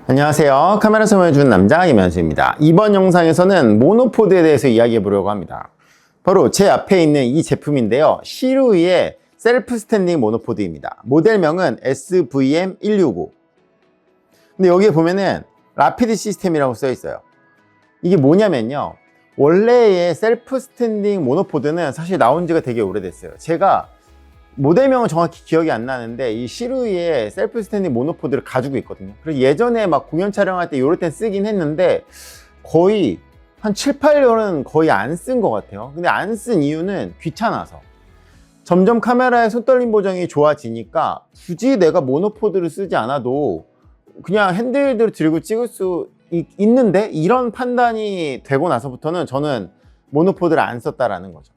안녕하세요. 카메라 설명해주는 남자 김현수입니다. 이번 영상에서는 모노포드에 대해서 이야기해 보려고 합니다. 바로 제 앞에 있는 이 제품인데요. 시루이의 셀프 스탠딩 모노포드입니다. 모델명은 SVM165. 근데 여기에 보면은 라피드 시스템이라고 써 있어요. 이게 뭐냐면요, 원래의 셀프 스탠딩 모노포드는 사실 나온 지가 되게 오래됐어요. 제가 모델명은 정확히 기억이 안 나는데 이 시루이의 셀프 스탠딩 모노포드를 가지고 있거든요. 그래서 예전에 막 공연 촬영할 때 이럴 땐 쓰긴 했는데 거의 한 7, 8년은 거의 안 쓴 것 같아요. 근데 안 쓴 이유는 귀찮아서. 점점 카메라의 손떨림 보정이 좋아지니까 굳이 내가 모노포드를 쓰지 않아도 그냥 핸들들을 들고 찍을 수 있는데, 이런 판단이 되고 나서부터는 저는 모노포드를 안 썼다라는 거죠.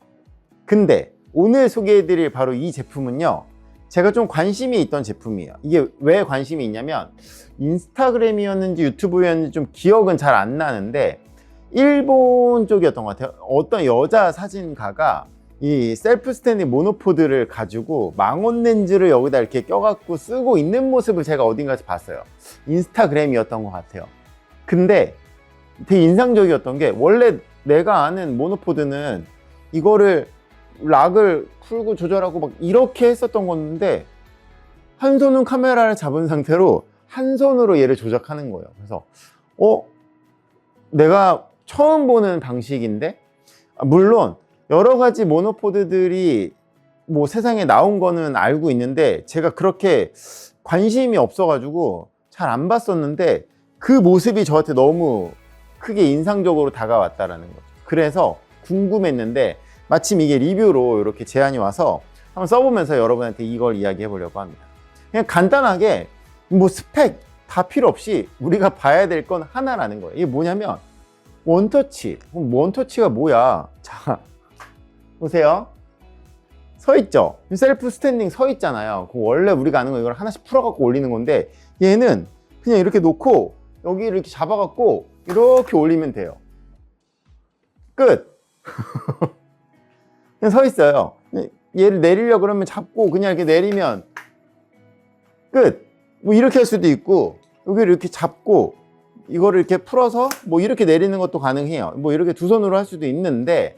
근데 오늘 소개해드릴 바로 이 제품은요, 제가 좀 관심이 있던 제품이에요. 이게 왜 관심이 있냐면, 인스타그램이었는지 유튜브였는지 좀 기억은 잘 안 나는데 일본 쪽이었던 것 같아요. 어떤 여자 사진가가 이 셀프 스탠딩 모노포드를 가지고 망원 렌즈를 여기다 이렇게 껴갖고 쓰고 있는 모습을 제가 어딘가에서 봤어요. 인스타그램이었던 것 같아요. 근데 되게 인상적이었던 게, 원래 내가 아는 모노포드는 이거를 락을 풀고 조절하고 막 이렇게 했었던 건데, 한 손은 카메라를 잡은 상태로 한 손으로 얘를 조작하는 거예요. 그래서 내가 처음 보는 방식인데, 물론 여러 가지 모노포드들이 뭐 세상에 나온 거는 알고 있는데 제가 그렇게 관심이 없어가지고 잘 안 봤었는데, 그 모습이 저한테 너무 크게 인상적으로 다가왔다라는 거죠. 그래서 궁금했는데 마침 이게 리뷰로 이렇게 제안이 와서 한번 써보면서 여러분한테 이걸 이야기해 보려고 합니다. 그냥 간단하게 뭐 스펙 다 필요 없이 우리가 봐야 될 건 하나라는 거예요. 이게 뭐냐면 원터치. 원터치가 뭐야? 자, 보세요. 서 있죠? 셀프 스탠딩 서 있잖아요. 원래 우리가 아는 거 이걸 하나씩 풀어갖고 올리는 건데, 얘는 그냥 이렇게 놓고 여기를 이렇게 잡아갖고 이렇게 올리면 돼요. 끝. 그냥 서 있어요. 얘를 내리려고 그러면 잡고 그냥 이렇게 내리면 끝. 뭐 이렇게 할 수도 있고, 여기를 이렇게 잡고 이거를 이렇게 풀어서 뭐 이렇게 내리는 것도 가능해요. 뭐 이렇게 두 손으로 할 수도 있는데,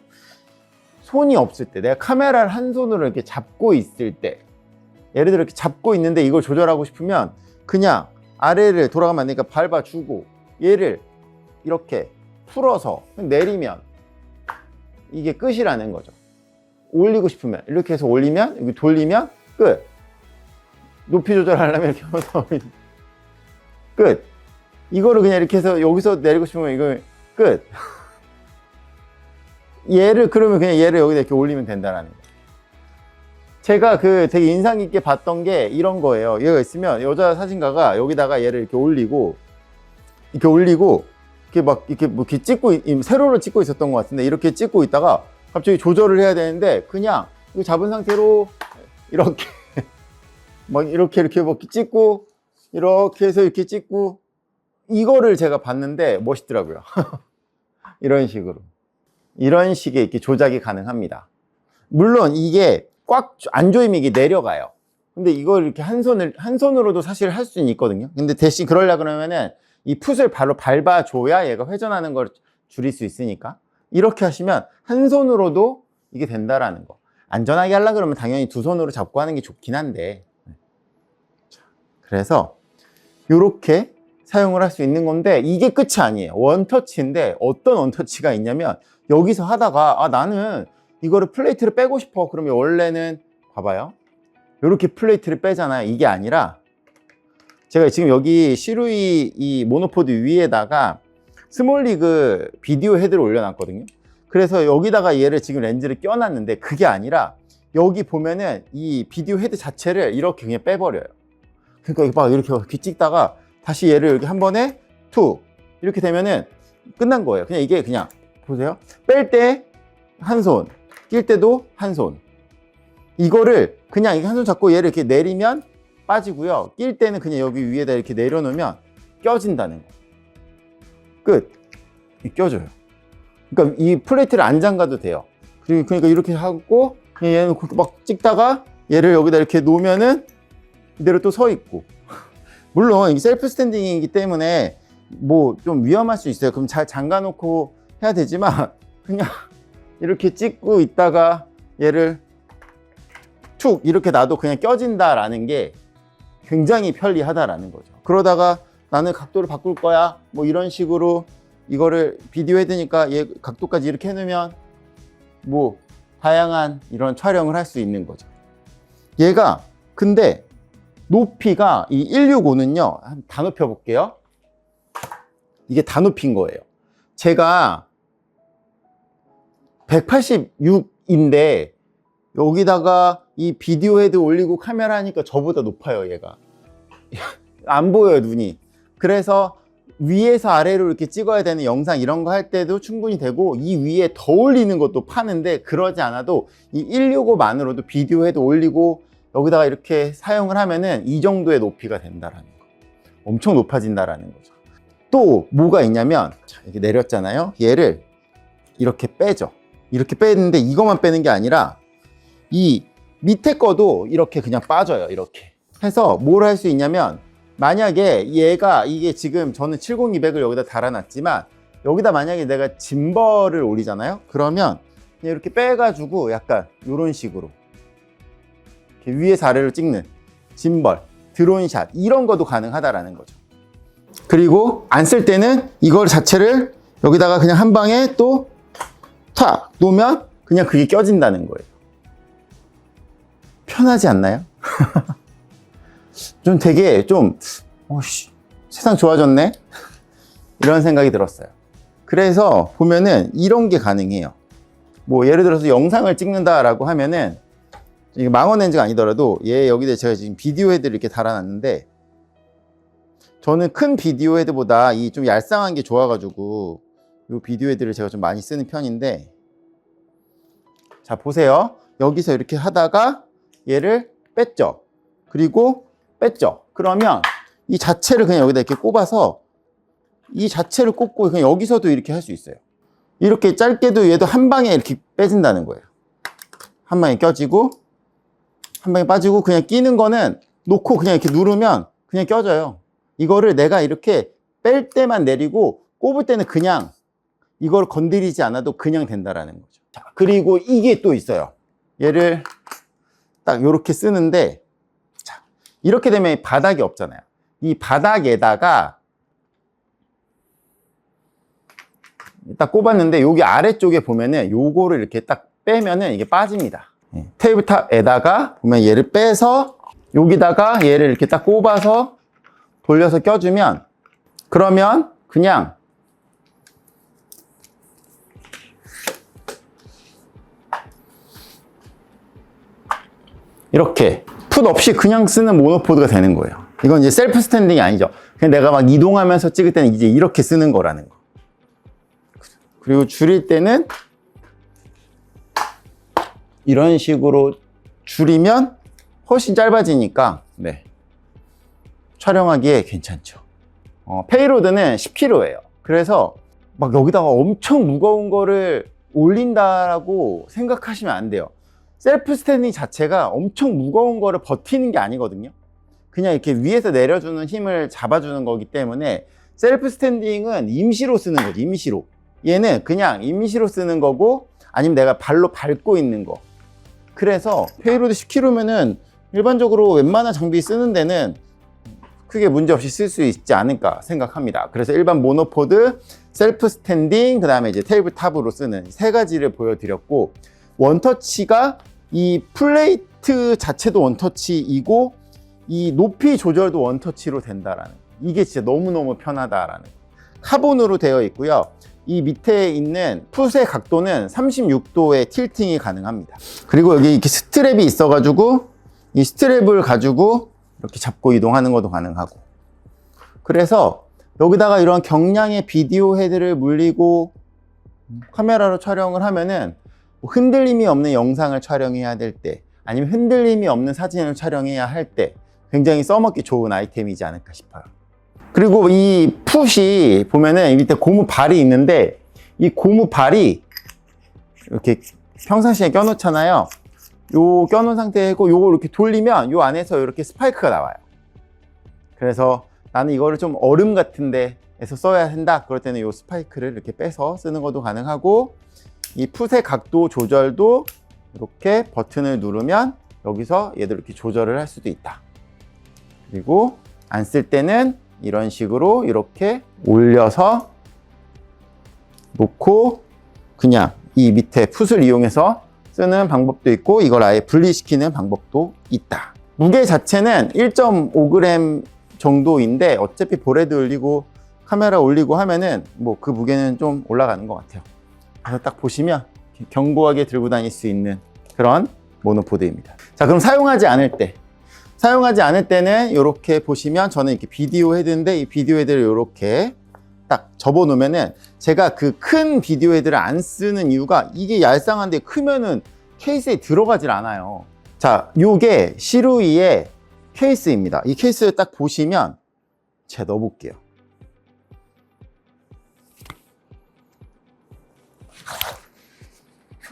손이 없을 때, 내가 카메라를 한 손으로 이렇게 잡고 있을 때, 예를 들어 이렇게 잡고 있는데 이걸 조절하고 싶으면 그냥 아래를 돌아가면 안 되니까 밟아주고 얘를 이렇게 풀어서 내리면 이게 끝이라는 거죠. 올리고 싶으면 이렇게 해서 올리면, 여기 돌리면 끝. 높이 조절하려면 이렇게 해서 끝. 이거를 그냥 이렇게 해서 여기서 내리고 싶으면 이거 끝. 얘를 그러면 그냥 얘를 여기다 이렇게 올리면 된다라는 거예요. 제가 되게 인상 깊게 봤던 게 이런 거예요. 얘가 있으면 여자 사진가가 여기다가 얘를 이렇게 올리고 이렇게 막 이렇게 뭐 이렇게 찍고, 세로로 찍고 있었던 것 같은데, 이렇게 찍고 있다가 갑자기 조절을 해야 되는데 그냥 이거 잡은 상태로 이렇게 막 이렇게 막 찍고, 이렇게 해서 이렇게 찍고, 이거를 제가 봤는데 멋있더라고요. 이런 식의 이렇게 조작이 가능합니다. 물론 이게 꽉 안 조이면 이게 내려가요. 근데 이걸 이렇게 한 손으로도 사실 할 수는 있거든요. 근데 대신 그러려 그러면은 이 풋을 바로 밟아줘야 얘가 회전하는 걸 줄일 수 있으니까, 이렇게 하시면 한 손으로도 이게 된다라는 거. 안전하게 하려고 그러면 당연히 두 손으로 잡고 하는 게 좋긴 한데, 그래서 이렇게 사용을 할 수 있는 건데, 이게 끝이 아니에요. 원터치인데 어떤 원터치가 있냐면, 여기서 하다가 나는 이거를 플레이트를 빼고 싶어. 그러면 원래는 봐봐요, 이렇게 플레이트를 빼잖아요. 이게 아니라 제가 지금 여기 시루이 이 모노포드 위에다가 스몰리그 비디오 헤드를 올려놨거든요. 그래서 여기다가 얘를 지금 렌즈를 껴놨는데, 그게 아니라 여기 보면은 이 비디오 헤드 자체를 이렇게 그냥 빼버려요. 그러니까 막 이렇게 찍다가 다시 얘를 이렇게 한 번에 툭 이렇게 되면은 끝난 거예요. 그냥 이게 그냥 보세요. 뺄 때 한 손, 낄 때도 한 손. 이거를 그냥 한 손 잡고 얘를 이렇게 내리면 빠지고요. 낄 때는 그냥 여기 위에다 이렇게 내려놓으면 껴진다는 거. 끝. 껴져요. 그러니까 이 플레이트를 안 잠가도 돼요. 그러니까 이렇게 하고 얘는 막 찍다가 얘를 여기다 이렇게 놓으면은 이대로 또 서 있고, 물론 이 셀프 스탠딩이기 때문에 뭐 좀 위험할 수 있어요. 그럼 잘 잠가 놓고 해야 되지만 그냥 이렇게 찍고 있다가 얘를 툭 이렇게 놔도 그냥 껴진다라는 게 굉장히 편리하다라는 거죠. 그러다가 나는 각도를 바꿀 거야 뭐 이런 식으로 이거를 비디오 헤드니까 얘 각도까지 이렇게 해놓으면 뭐 다양한 이런 촬영을 할 수 있는 거죠. 얘가 근데 높이가 이 165는요 다 높여 볼게요. 이게 다 높인 거예요. 제가 186인데 여기다가 이 비디오 헤드 올리고 카메라 하니까 저보다 높아요. 얘가 안 보여요, 눈이. 그래서 위에서 아래로 이렇게 찍어야 되는 영상 이런 거 할 때도 충분히 되고, 이 위에 더 올리는 것도 파는데, 그러지 않아도 이 165만으로도 비디오 헤드 올리고 여기다가 이렇게 사용을 하면은 이 정도의 높이가 된다라는 거. 엄청 높아진다라는 거죠. 또 뭐가 있냐면, 자, 이렇게 내렸잖아요. 얘를 이렇게 빼죠. 이렇게 빼는데 이것만 빼는 게 아니라 이 밑에 거도 이렇게 그냥 빠져요. 이렇게 해서 뭘 할 수 있냐면, 만약에 얘가 이게 지금 저는 70200을 여기다 달아놨지만 여기다 만약에 내가 짐벌을 올리잖아요. 그러면 그냥 이렇게 빼가지고 약간 이런 식으로 이렇게 위에서 아래로 찍는 짐벌, 드론샷 이런 것도 가능하다라는 거죠. 그리고 안 쓸 때는 이걸 자체를 여기다가 그냥 한 방에 또 탁 놓으면 그냥 그게 껴진다는 거예요. 편하지 않나요? 좀 되게 좀 세상 좋아졌네 이런 생각이 들었어요. 그래서 보면은 이런 게 가능해요. 뭐 예를 들어서 영상을 찍는다라고 하면은 이게 망원 렌즈가 아니더라도 얘 여기다 제가 지금 비디오 헤드를 이렇게 달아놨는데, 저는 큰 비디오 헤드보다 이 좀 얄쌍한 게 좋아가지고 이 비디오 헤드를 제가 좀 많이 쓰는 편인데, 자 보세요. 여기서 이렇게 하다가 얘를 뺐죠. 그리고 뺐죠. 그러면 이 자체를 그냥 여기다 이렇게 꼽아서 이 자체를 꼽고 그냥 여기서도 이렇게 할 수 있어요. 이렇게 짧게도 얘도 한 방에 이렇게 빼진다는 거예요. 한 방에 껴지고 한 방에 빠지고, 그냥 끼는 거는 놓고 그냥 이렇게 누르면 그냥 껴져요. 이거를 내가 이렇게 뺄 때만 내리고 꼽을 때는 그냥 이걸 건드리지 않아도 그냥 된다라는 거죠. 자, 그리고 이게 또 있어요. 얘를 딱 이렇게 쓰는데, 자, 이렇게 되면 바닥이 없잖아요. 이 바닥에다가 딱 꼽았는데 여기 아래쪽에 보면은 요거를 이렇게 딱 빼면은 이게 빠집니다. 테이블탑에다가 보면 얘를 빼서 여기다가 얘를 이렇게 딱 꼽아서 돌려서 껴주면, 그러면 그냥 이렇게 풋 없이 그냥 쓰는 모노포드가 되는 거예요. 이건 이제 셀프 스탠딩이 아니죠. 그냥 내가 막 이동하면서 찍을 때는 이제 이렇게 쓰는 거라는 거. 그리고 줄일 때는 이런 식으로 줄이면 훨씬 짧아지니까 네, 촬영하기에 괜찮죠. 페이로드는 10kg예요. 그래서 막 여기다가 엄청 무거운 거를 올린다라고 생각하시면 안 돼요. 셀프 스탠딩 자체가 엄청 무거운 거를 버티는 게 아니거든요. 그냥 이렇게 위에서 내려주는 힘을 잡아주는 거기 때문에 셀프 스탠딩은 임시로 쓰는 거죠. 임시로. 얘는 그냥 임시로 쓰는 거고, 아니면 내가 발로 밟고 있는 거. 그래서 페이로드 10kg면은 일반적으로 웬만한 장비 쓰는 데는 크게 문제 없이 쓸 수 있지 않을까 생각합니다. 그래서 일반 모노포드, 셀프 스탠딩, 그 다음에 이제 테이블탑으로 쓰는 세 가지를 보여드렸고, 원터치가 이 플레이트 자체도 원터치이고 이 높이 조절도 원터치로 된다라는, 이게 진짜 너무너무 편하다라는. 카본으로 되어 있고요. 이 밑에 있는 풋의 각도는 36도의 틸팅이 가능합니다. 그리고 여기 이렇게 스트랩이 있어가지고 이 스트랩을 가지고 이렇게 잡고 이동하는 것도 가능하고, 그래서 여기다가 이런 경량의 비디오 헤드를 물리고 카메라로 촬영을 하면은 흔들림이 없는 영상을 촬영해야 될 때, 아니면 흔들림이 없는 사진을 촬영해야 할 때 굉장히 써먹기 좋은 아이템이지 않을까 싶어요. 그리고 이 풋이 보면은 이 밑에 고무 발이 있는데, 이 고무 발이 이렇게 평상시에 껴놓잖아요. 요 껴놓은 상태고 요거 이렇게 돌리면 요 안에서 이렇게 스파이크가 나와요. 그래서 나는 이거를 좀 얼음 같은 데에서 써야 한다. 그럴 때는 이 스파이크를 이렇게 빼서 쓰는 것도 가능하고, 이 풋의 각도 조절도 이렇게 버튼을 누르면 여기서 얘들 이렇게 조절을 할 수도 있다. 그리고 안 쓸 때는 이런 식으로 이렇게 올려서 놓고 그냥 이 밑에 풋을 이용해서 쓰는 방법도 있고, 이걸 아예 분리시키는 방법도 있다. 무게 자체는 1.5g 정도인데 어차피 볼헤드 올리고 카메라 올리고 하면은 뭐 그 무게는 좀 올라가는 것 같아요. 그래서 딱 보시면 견고하게 들고 다닐 수 있는 그런 모노포드입니다. 자, 그럼 사용하지 않을 때는 이렇게 보시면, 저는 이렇게 비디오 헤드인데 이 비디오 헤드를 이렇게 딱 접어 놓으면은, 제가 그 큰 비디오 헤드를 안 쓰는 이유가 이게 얄쌍한데 크면은 케이스에 들어가질 않아요. 자, 요게 시루이의 케이스입니다. 이 케이스를 딱 보시면 제가 넣어볼게요.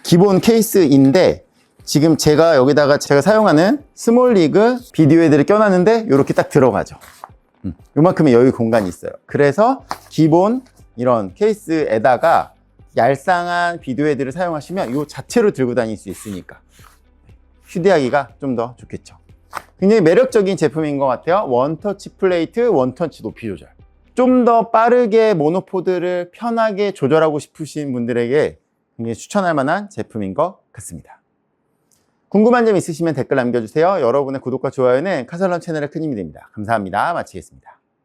기본 케이스인데 지금 제가 여기다가 제가 사용하는 스몰리그 비디오 헤드를 껴놨는데 이렇게 딱 들어가죠. 요만큼의 여유 공간이 있어요. 그래서 기본 이런 케이스에다가 얄쌍한 비디오 헤드를 사용하시면 이 자체로 들고 다닐 수 있으니까 휴대하기가 좀 더 좋겠죠. 굉장히 매력적인 제품인 것 같아요. 원터치 플레이트, 원터치 높이 조절. 좀 더 빠르게 모노포드를 편하게 조절하고 싶으신 분들에게 굉장히 추천할 만한 제품인 것 같습니다. 궁금한 점 있으시면 댓글 남겨주세요. 여러분의 구독과 좋아요는 카살론 채널에 큰 힘이 됩니다. 감사합니다. 마치겠습니다.